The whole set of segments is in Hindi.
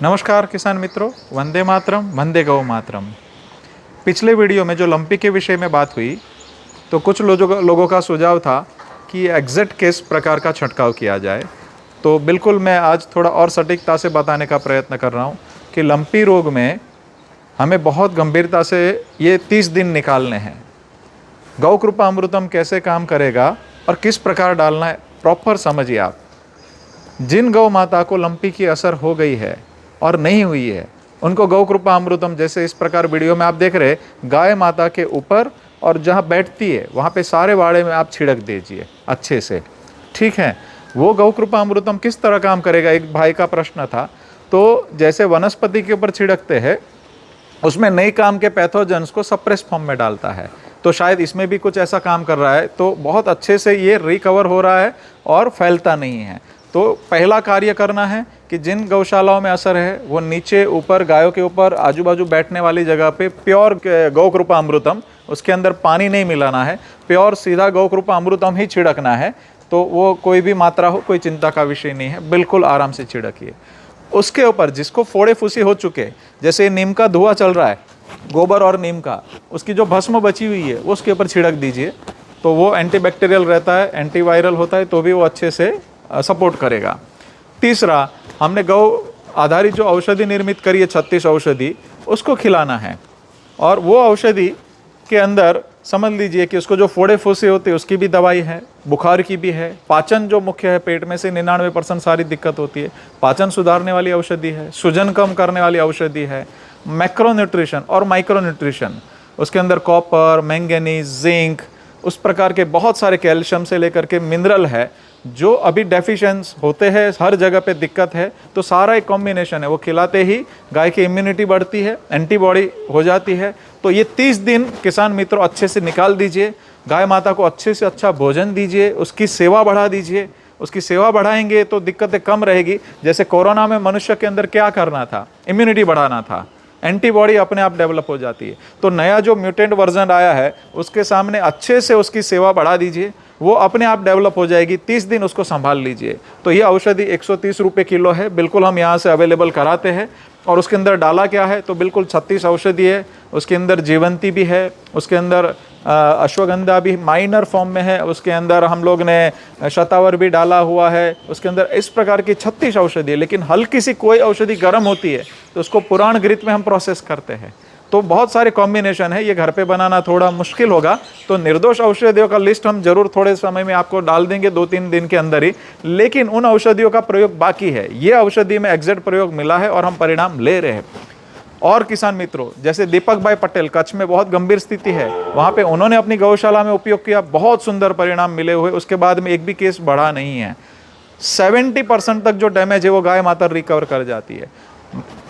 नमस्कार किसान मित्रों, वंदे मातरम, वंदे गौ मातरम। पिछले वीडियो में जो लंपी के विषय में बात हुई तो कुछ लोगों का सुझाव था कि एग्जैक्ट किस प्रकार का छिड़काव किया जाए। तो बिल्कुल मैं आज थोड़ा और सटीकता से बताने का प्रयत्न कर रहा हूँ कि लंपी रोग में हमें बहुत गंभीरता से ये 30 दिन निकालने हैं। गौ कृपा अमृतम कैसे काम करेगा और किस प्रकार डालना है, प्रॉपर समझिए आप। जिन गौ माता को लंपी की असर हो गई है और नहीं हुई है, उनको गौ कृपा अमृतम जैसे इस प्रकार वीडियो में आप देख रहे, गाय माता के ऊपर और जहाँ बैठती है वहाँ पे सारे वाड़े में आप छिड़क दीजिए अच्छे से, ठीक है। वो गौ कृपा अमृतम किस तरह काम करेगा, एक भाई का प्रश्न था। तो जैसे वनस्पति के ऊपर छिड़कते हैं, उसमें नई काम के पैथोजेंस को सप्रेस फॉर्म में डालता है, तो शायद इसमें भी कुछ ऐसा काम कर रहा है। तो बहुत अच्छे से ये रिकवर हो रहा है और फैलता नहीं है। तो पहला कार्य करना है कि जिन गौशालाओं में असर है वो नीचे ऊपर गायों के ऊपर आजू बाजू बैठने वाली जगह पे प्योर गौ कृपा अमृतम, उसके अंदर पानी नहीं मिलाना है, प्योर सीधा गौ कृपा अमृतम ही छिड़कना है। तो वो कोई भी मात्रा हो, कोई चिंता का विषय नहीं है, बिल्कुल आराम से छिड़किए। उसके ऊपर जिसको फोड़े फुसी हो चुके, जैसे नीम का धुआं चल रहा है, गोबर और नीम का, उसकी जो भस्म बची हुई है वो उसके ऊपर छिड़क दीजिए। तो वो एंटीबैक्टीरियल रहता है, एंटीवायरल होता है, तो भी वो अच्छे से सपोर्ट करेगा। तीसरा, हमने गौ आधारित जो औषधि निर्मित करी है 36 औषधि, उसको खिलाना है। और वो औषधि के अंदर समझ लीजिए कि उसको जो फोड़े फुसे होते हैं उसकी भी दवाई है, बुखार की भी है, पाचन जो मुख्य है, पेट में से 99% सारी दिक्कत होती है, पाचन सुधारने वाली औषधि है, सूजन कम करने वाली औषधि है, मैक्रो न्यूट्रिशन और माइक्रो न्यूट्रिशन, उसके अंदर कॉपर, मैंगनीज, जिंक, उस प्रकार के बहुत सारे, कैल्शियम से लेकर के मिनरल है जो अभी डेफिशिएंस होते हैं, हर जगह पे दिक्कत है। तो सारा एक कॉम्बिनेशन है, वो खिलाते ही गाय की इम्यूनिटी बढ़ती है, एंटीबॉडी हो जाती है। तो ये 30 दिन किसान मित्रों अच्छे से निकाल दीजिए। गाय माता को अच्छे से अच्छा भोजन दीजिए, उसकी सेवा बढ़ा दीजिए। उसकी सेवा बढ़ाएंगे तो दिक्कतें कम रहेगी। जैसे कोरोना में मनुष्य के अंदर क्या करना था, इम्यूनिटी बढ़ाना था, एंटीबॉडी अपने आप डेवलप हो जाती है। तो नया जो म्यूटेंट वर्जन आया है उसके सामने अच्छे से उसकी सेवा बढ़ा दीजिए, वो अपने आप डेवलप हो जाएगी। 30 दिन उसको संभाल लीजिए। तो ये औषधि 130 रुपये किलो है, बिल्कुल हम यहाँ से अवेलेबल कराते हैं। और उसके अंदर डाला क्या है, तो बिल्कुल 36 औषधि है, उसके अंदर जीवंती भी है, उसके अंदर अश्वगंधा भी माइनर फॉर्म में है, उसके अंदर हम लोग ने शतावर भी डाला हुआ है, उसके अंदर इस प्रकार की 36 औषधि है। लेकिन हल्की सी कोई औषधि गर्म होती है तो उसको पुराण घृत में हम प्रोसेस करते हैं। तो बहुत सारे कॉम्बिनेशन है, ये घर पे बनाना थोड़ा मुश्किल होगा। तो निर्दोष औषधियों का लिस्ट हम जरूर थोड़े समय में आपको डाल देंगे, 2-3 दिन के अंदर ही। लेकिन उन औषधियों का प्रयोग बाकी है, ये औषधि में एग्जैक्ट प्रयोग मिला है और हम परिणाम ले रहे हैं। और किसान मित्रों, जैसे दीपक भाई पटेल, कच्छ में बहुत गंभीर स्थिति है, वहाँ पे उन्होंने अपनी गौशाला में उपयोग किया, बहुत सुंदर परिणाम मिले हुए, उसके बाद में एक भी केस बढ़ा नहीं है। 70% तक जो डैमेज है वो गाय माता रिकवर कर जाती है।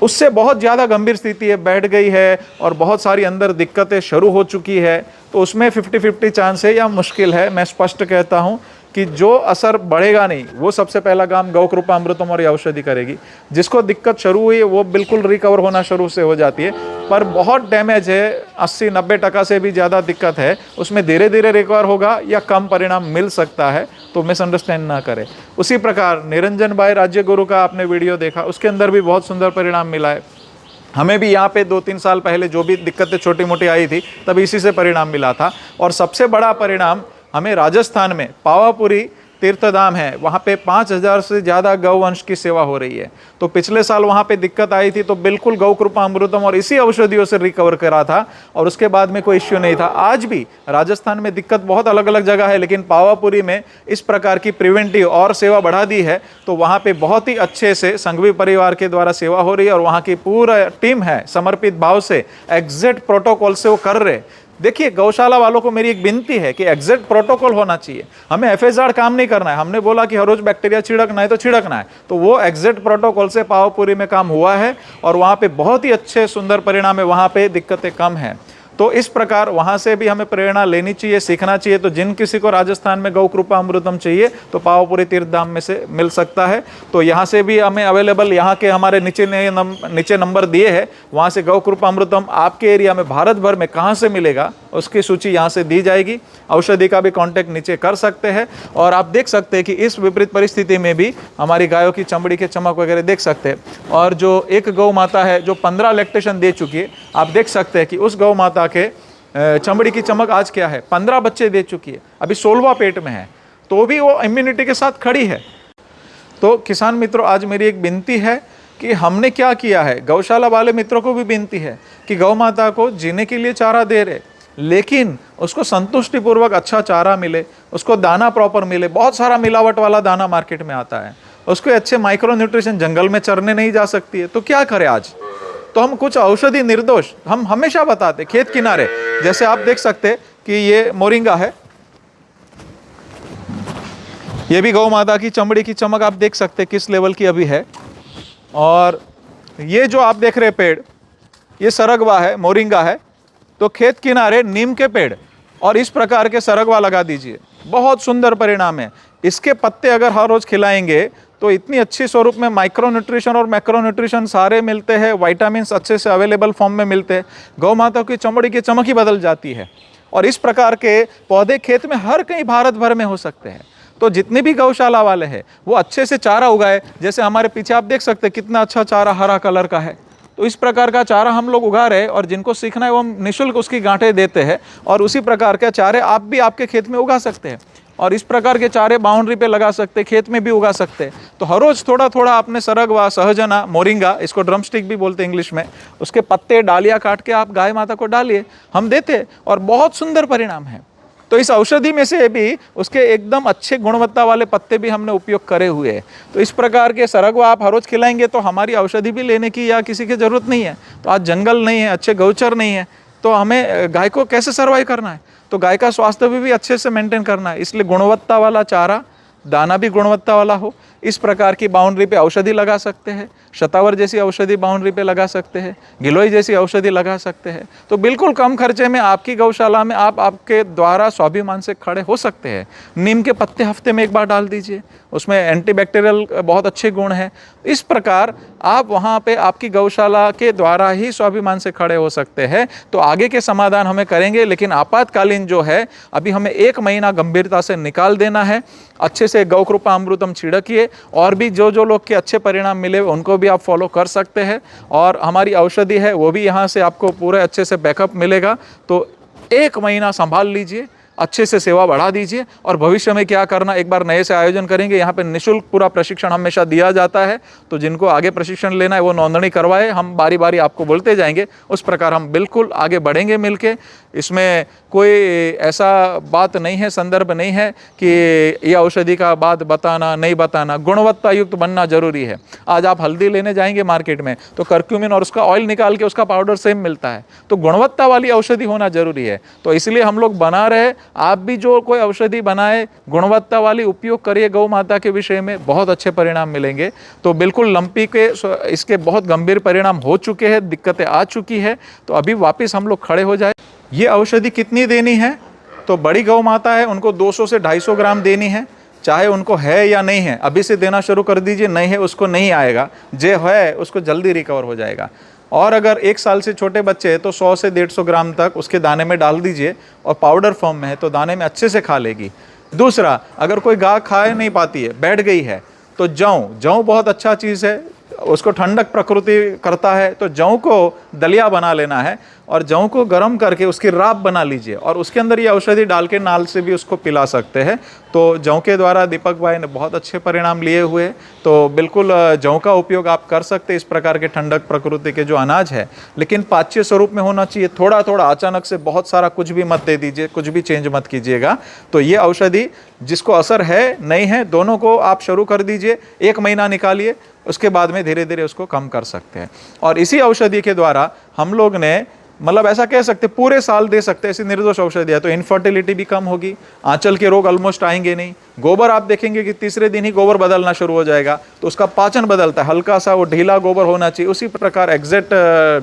उससे बहुत ज़्यादा गंभीर स्थिति है, बैठ गई है और बहुत सारी अंदर दिक्कतें शुरू हो चुकी है, तो उसमें 50-50 चांस है या मुश्किल है। मैं स्पष्ट कहता हूँ कि जो असर बढ़ेगा नहीं, वो सबसे पहला काम गौ कृपा अमृतम और औषधि करेगी। जिसको दिक्कत शुरू हुई है वो बिल्कुल रिकवर होना शुरू से हो जाती है। पर बहुत डैमेज है, 80-90% से भी ज़्यादा दिक्कत है, उसमें धीरे धीरे रिकवर होगा या कम परिणाम मिल सकता है, तो मिसअंडरस्टैंड ना करें। उसी प्रकार निरंजन भाई राज्य गुरु का आपने वीडियो देखा, उसके अंदर भी बहुत सुंदर परिणाम मिला है। हमें भी यहाँ पे 2-3 साल पहले जो भी दिक्कतें छोटी मोटी आई थी, तब इसी से परिणाम मिला था। और सबसे बड़ा परिणाम हमें राजस्थान में पावापुरी तीर्थधाम है, वहाँ पे 5000 से ज़्यादा गौवंश की सेवा हो रही है। तो पिछले साल वहाँ पे दिक्कत आई थी, तो बिल्कुल गौ कृपा अमृतम और इसी औषधियों से रिकवर करा था और उसके बाद में कोई इश्यू नहीं था। आज भी राजस्थान में दिक्कत बहुत अलग अलग जगह है, लेकिन पावापुरी में इस प्रकार की प्रिवेंटिव और सेवा बढ़ा दी है, तो वहाँ पे बहुत ही अच्छे से संघवी परिवार के द्वारा सेवा हो रही है और वहाँ की पूरा टीम है समर्पित भाव से, एग्जैक्ट प्रोटोकॉल से वो कर रहे। देखिए, गौशाला वालों को मेरी एक विनती है कि एग्जैक्ट प्रोटोकॉल होना चाहिए। हमें एफएसआर काम नहीं करना है, हमने बोला कि हर रोज बैक्टीरिया छिड़कना है तो छिड़कना है, तो वो एग्जैक्ट प्रोटोकॉल से पावापुरी में काम हुआ है और वहाँ पे बहुत ही अच्छे सुंदर परिणाम है, वहाँ पे दिक्कतें कम हैं। तो इस प्रकार वहाँ से भी हमें प्रेरणा लेनी चाहिए, सीखना चाहिए। तो जिन किसी को राजस्थान में गौ कृपा अमृतम चाहिए तो पावापुरी तीर्थधाम में से मिल सकता है। तो यहाँ से भी हमें अवेलेबल, यहाँ के हमारे नीचे नंबर दिए हैं, वहाँ से गौ कृपा अमृतम आपके एरिया में भारत भर में कहाँ से मिलेगा उसकी सूची यहाँ से दी जाएगी। औषधि का भी कांटेक्ट नीचे कर सकते हैं। और आप देख सकते हैं कि इस विपरीत परिस्थिति में भी हमारी गायों की चमड़ी के चमक वगैरह देख सकते हैं। और जो एक गौ माता है जो 15 लैक्टेशन दे चुकी है, आप देख सकते हैं कि उस गौ माता के चमड़ी की चमक आज क्या है, 15 बच्चे दे चुकी है, अभी 16वां पेट में है, तो भी वो इम्यूनिटी के साथ खड़ी है। तो किसान मित्रों, आज मेरी एक विनती है कि हमने क्या किया है, गौशाला वाले मित्रों को भी विनती है कि गौ माता को जीने के लिए चारा दे रहे, लेकिन उसको संतुष्टिपूर्वक अच्छा चारा मिले, उसको दाना प्रॉपर मिले। बहुत सारा मिलावट वाला दाना मार्केट में आता है, उसको अच्छे माइक्रो न्यूट्रिशन, जंगल में चरने नहीं जा सकती है, तो क्या करें आज? तो हम कुछ औषधि निर्दोष हम हमेशा बताते खेत किनारे, जैसे आप देख सकते कि ये मोरिंगा है, ये भी गौ माता की चमड़ी की चमक आप देख सकते किस लेवल की अभी है। और ये जो आप देख रहे पेड़, ये सरगवा है, मोरिंगा है। तो खेत किनारे नीम के पेड़ और इस प्रकार के सरगवा लगा दीजिए, बहुत सुंदर परिणाम है। इसके पत्ते अगर हर रोज खिलाएंगे तो इतनी अच्छी स्वरूप में माइक्रो न्यूट्रिशन और मैक्रो न्यूट्रिशन सारे मिलते हैं, विटामिन्स अच्छे से अवेलेबल फॉर्म में मिलते हैं, गौ माता की चमड़ी की चमक ही बदल जाती है। और इस प्रकार के पौधे खेत में हर कहीं भारत भर में हो सकते हैं। तो जितने भी गौशाला वाले हैं वो अच्छे से चारा उगाए, जैसे हमारे पीछे आप देख सकते हैं कितना अच्छा चारा हरा कलर का है। तो इस प्रकार का चारा हम लोग उगा रहे हैं, और जिनको सीखना है वो हम निःशुल्क उसकी गांठें देते हैं, और उसी प्रकार के चारे आप भी आपके खेत में उगा सकते हैं। और इस प्रकार के चारे बाउंड्री पे लगा सकते हैं, खेत में भी उगा सकते हैं। तो हर रोज थोड़ा थोड़ा आपने सरगवा, सहजना, मोरिंगा, इसको ड्रम स्टिक भी बोलते हैं इंग्लिश में, उसके पत्ते डालियाँ काट के आप गाय माता को डालिए, हम देते, और बहुत सुंदर परिणाम है। तो इस औषधि में से भी उसके एकदम अच्छे गुणवत्ता वाले पत्ते भी हमने उपयोग करे हुए हैं। तो इस प्रकार के सरगवा आप हर रोज खिलाएंगे तो हमारी औषधि भी लेने की या किसी की ज़रूरत नहीं है। तो आज जंगल नहीं है, अच्छे गौचर नहीं है, तो हमें गाय को कैसे सर्वाइव करना है? तो गाय का स्वास्थ्य भी अच्छे से मेंटेन करना है। इसलिए गुणवत्ता वाला चारा, दाना भी गुणवत्ता वाला हो, इस प्रकार की बाउंड्री पे औषधि लगा सकते हैं। शतावर जैसी औषधि बाउंड्री पे लगा सकते हैं, गिलोय जैसी औषधि लगा सकते हैं। तो बिल्कुल कम खर्चे में आपकी गौशाला में आप आपके द्वारा स्वाभिमान से खड़े हो सकते हैं। नीम के पत्ते हफ्ते में एक बार डाल दीजिए, उसमें एंटीबैक्टीरियल बहुत अच्छे गुण हैं। इस प्रकार आप वहाँ पे आपकी गौशाला के द्वारा ही स्वाभिमान से खड़े हो सकते हैं। तो आगे के समाधान हमें करेंगे, लेकिन आपातकालीन जो है अभी हमें 1 महीना गंभीरता से निकाल देना है। अच्छे से गौ कृपा अमृतम छिड़किए, और भी जो लोग के अच्छे परिणाम मिले उनको भी आप फॉलो कर सकते हैं। और हमारी औषधि है वो भी यहाँ से आपको पूरे अच्छे से बैकअप मिलेगा। तो 1 महीना संभाल लीजिए, अच्छे से सेवा बढ़ा दीजिए, और भविष्य में क्या करना एक बार नए से आयोजन करेंगे। यहाँ पे निःशुल्क पूरा प्रशिक्षण हमेशा दिया जाता है, तो जिनको आगे प्रशिक्षण लेना है वो नोंदणी करवाए, हम बारी बारी आपको बोलते जाएंगे। उस प्रकार हम बिल्कुल आगे बढ़ेंगे मिलके। इसमें कोई ऐसा बात नहीं है, संदर्भ नहीं है कि ये औषधि का बात बताना नहीं बताना, गुणवत्ता युक्त बनना जरूरी है। आज आप हल्दी लेने जाएंगे मार्केट में तो करक्यूमिन और उसका ऑयल निकाल के उसका पाउडर सेम मिलता है, तो गुणवत्ता वाली औषधि होना जरूरी है। तो इसलिए हम लोग बना रहे, आप भी जो कोई औषधि बनाए गुणवत्ता वाली उपयोग करिए गौ माता के विषय में, बहुत अच्छे परिणाम मिलेंगे। तो बिल्कुल लंपी के इसके बहुत गंभीर परिणाम हो चुके हैं, दिक्कतें आ चुकी है, तो अभी वापस हम लोग खड़े हो जाए। ये औषधि कितनी देनी है? तो बड़ी गौ माता है उनको 200 से 250 ग्राम देनी है, चाहे उनको है या नहीं है, अभी से देना शुरू कर दीजिए। नहीं है उसको नहीं आएगा, जो है उसको जल्दी रिकवर हो जाएगा। और अगर 1 साल से छोटे बच्चे हैं तो 100 से 150 ग्राम तक उसके दाने में डाल दीजिए, और पाउडर फॉर्म में है तो दाने में अच्छे से खा लेगी। दूसरा, अगर कोई गाय खा नहीं पाती है, बैठ गई है, तो जौ बहुत अच्छा चीज़ है, उसको ठंडक प्रकृति करता है। तो जौ को दलिया बना लेना है, और जौ को गर्म करके उसकी राब बना लीजिए, और उसके अंदर ये औषधि डाल के नाल से भी उसको पिला सकते हैं। तो जौ के द्वारा दीपक भाई ने बहुत अच्छे परिणाम लिए हुए। तो बिल्कुल जौ का उपयोग आप कर सकते हैं, इस प्रकार के ठंडक प्रकृति के जो अनाज है, लेकिन पाच्य स्वरूप में होना चाहिए। थोड़ा थोड़ा अचानक से बहुत सारा कुछ भी मत दे दीजिए, कुछ भी चेंज मत कीजिएगा। तो ये औषधि जिसको असर है नहीं है, दोनों को आप शुरू कर दीजिए, 1 महीना निकालिए, उसके बाद में धीरे धीरे उसको कम कर सकते हैं। और इसी औषधि के द्वारा हम लोग ने मतलब ऐसा कह सकते पूरे साल दे सकते हैं, ऐसी निर्दोष औषधि है। तो इनफर्टिलिटी भी कम होगी, आंचल के रोग ऑलमोस्ट आएंगे नहीं। गोबर आप देखेंगे कि तीसरे दिन ही गोबर बदलना शुरू हो जाएगा, तो उसका पाचन बदलता है, हल्का सा वो ढीला गोबर होना चाहिए, उसी प्रकार एग्जैक्ट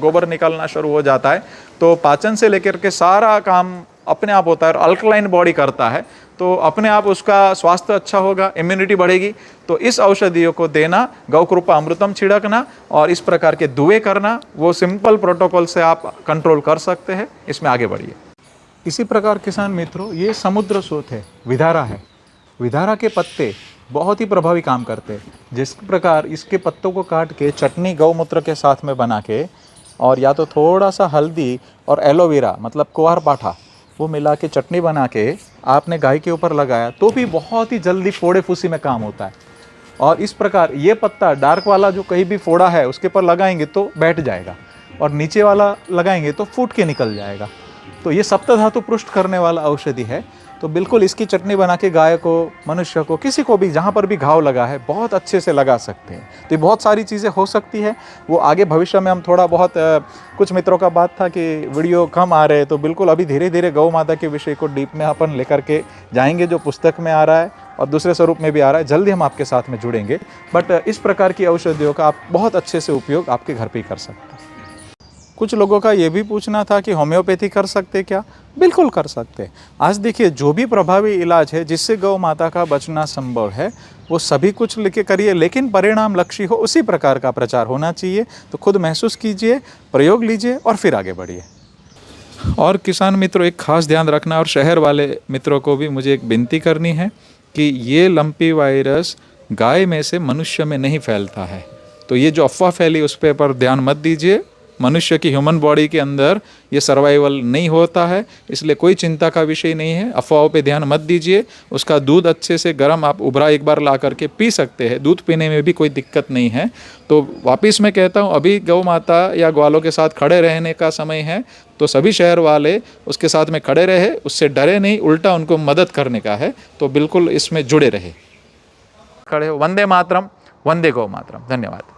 गोबर निकलना शुरू हो जाता है। तो पाचन से लेकर के सारा काम अपने आप होता है, और अल्कलाइन बॉडी करता है, तो अपने आप उसका स्वास्थ्य अच्छा होगा, इम्यूनिटी बढ़ेगी। तो इस औषधियों को देना, गौ कृपा अमृतम छिड़कना और इस प्रकार के दुए करना, वो सिंपल प्रोटोकॉल से आप कंट्रोल कर सकते हैं। इसमें आगे बढ़िए। इसी प्रकार किसान मित्रों, ये समुद्र स्रोत है, विधारा है। विधारा के पत्ते बहुत ही प्रभावी काम करते हैं। जिस प्रकार इसके पत्तों को काट के चटनी गौमूत्र के साथ में बना के, और या तो थोड़ा सा हल्दी और एलोवेरा मतलब कुआर पाठा वो मिला के चटनी बना के आपने गाय के ऊपर लगाया तो भी बहुत ही जल्दी फोड़े फूसी में काम होता है। और इस प्रकार ये पत्ता डार्क वाला जो कहीं भी फोड़ा है उसके ऊपर लगाएंगे तो बैठ जाएगा, और नीचे वाला लगाएंगे तो फूट के निकल जाएगा। तो ये सप्तधातु पुष्ट करने वाला औषधि है। तो बिल्कुल इसकी चटनी बना के गाय को, मनुष्य को, किसी को भी जहाँ पर भी घाव लगा है बहुत अच्छे से लगा सकते हैं। तो ये बहुत सारी चीज़ें हो सकती है। वो आगे भविष्य में हम थोड़ा बहुत कुछ मित्रों का बात था कि वीडियो कम आ रहे हैं, तो बिल्कुल अभी धीरे धीरे गौ माता के विषय को डीप में अपन लेकर के जाएंगे, जो पुस्तक में आ रहा है और दूसरे स्वरूप में भी आ रहा है। जल्दी हम आपके साथ में जुड़ेंगे। बट इस प्रकार की औषधियों का आप बहुत अच्छे से उपयोग आपके घर पर ही कर सकते हैं। कुछ लोगों का ये भी पूछना था कि होम्योपैथी कर सकते क्या? बिल्कुल कर सकते। आज देखिए, जो भी प्रभावी इलाज है जिससे गौ माता का बचना संभव है वो सभी कुछ लेके करिए, लेकिन परिणाम लक्ष्य हो, उसी प्रकार का प्रचार होना चाहिए। तो खुद महसूस कीजिए, प्रयोग लीजिए और फिर आगे बढ़िए। और किसान मित्रों, एक खास ध्यान रखना, और शहर वाले मित्रों को भी मुझे एक विनती करनी है कि ये लंपी वायरस गाय में से मनुष्य में नहीं फैलता है। तो ये जो अफवाह फैली उस पर ध्यान मत दीजिए। मनुष्य की ह्यूमन बॉडी के अंदर ये सर्वाइवल नहीं होता है, इसलिए कोई चिंता का विषय नहीं है। अफवाहों पे ध्यान मत दीजिए। उसका दूध अच्छे से गर्म आप उबरा एक बार ला करके पी सकते हैं, दूध पीने में भी कोई दिक्कत नहीं है। तो वापस मैं कहता हूँ, अभी गौ माता या ग्वालों के साथ खड़े रहने का समय है। तो सभी शहर वाले उसके साथ में खड़े रहे, उससे डरे नहीं, उल्टा उनको मदद करने का है। तो बिल्कुल इसमें जुड़े रहे, खड़े हो। वंदे मातरम, वंदे गौ मातरम। धन्यवाद।